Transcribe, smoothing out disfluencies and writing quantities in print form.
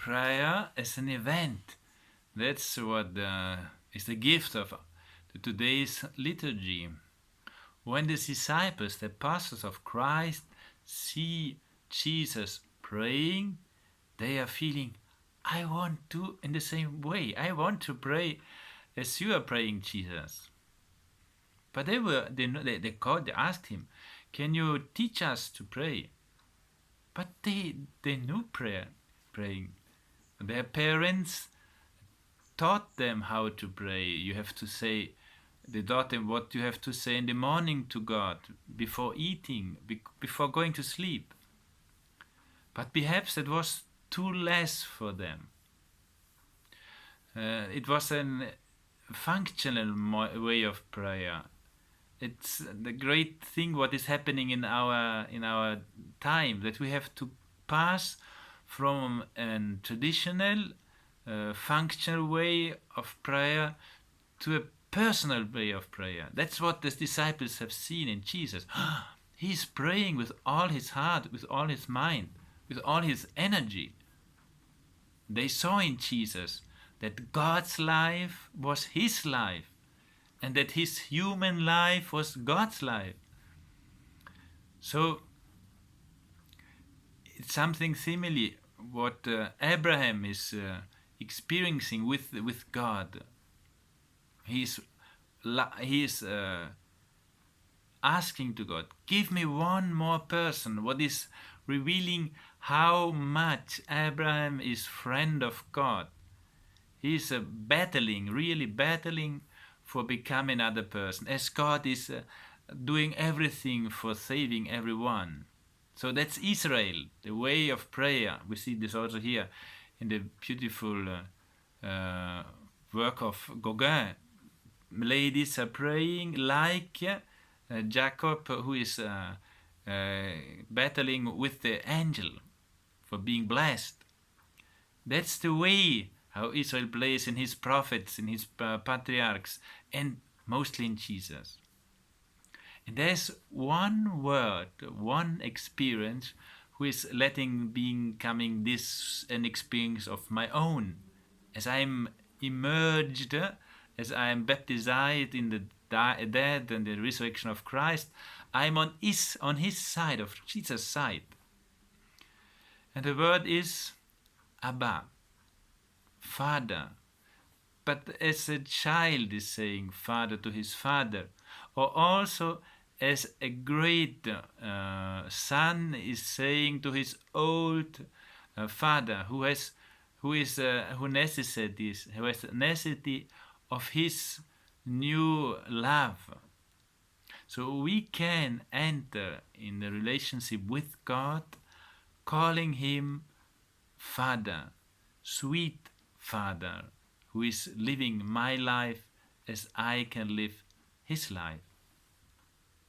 prayer as an event. That's what is the gift of today's liturgy. When the disciples, the apostles of Christ, see Jesus praying, they are feeling, I want to in the same way. I want to pray as you are praying, Jesus. But they asked him, can you teach us to pray? But they knew praying. Their parents taught them how to pray. You have to say, they taught them what you have to say in the morning to God, before eating, before going to sleep. But perhaps it was too less for them. It was a functional way of prayer. It's the great thing what is happening in our time, that we have to pass from a traditional functional way of prayer to a personal way of prayer. That's what the disciples have seen in Jesus. He's praying with all his heart, with all his mind, with all his energy. They saw in Jesus that God's life was his life, and that his human life was God's life. So it's something similar what Abraham is experiencing with God. He's asking to God, give me one more person, what is revealing how much Abraham is friend of God. He's really battling for becoming another person, as God is doing everything for saving everyone. So that's Israel, the way of prayer. We see this also here in the beautiful work of Gauguin. Ladies are praying like Jacob, who is battling with the angel for being blessed. That's the way how Israel plays in his prophets, in his patriarchs, and mostly in Jesus. And there's one word, one experience, who is becoming this an experience of my own. As I'm emerged, as I am baptized in the death and the resurrection of Christ, I'm on his side, of Jesus' side. And the word is Abba, Father. But as a child is saying Father to his father, or also as a great son is saying to his old father, who has necessity of his new love. So we can enter in the relationship with God, calling him Father, sweet Father, who is living my life as I can live his life.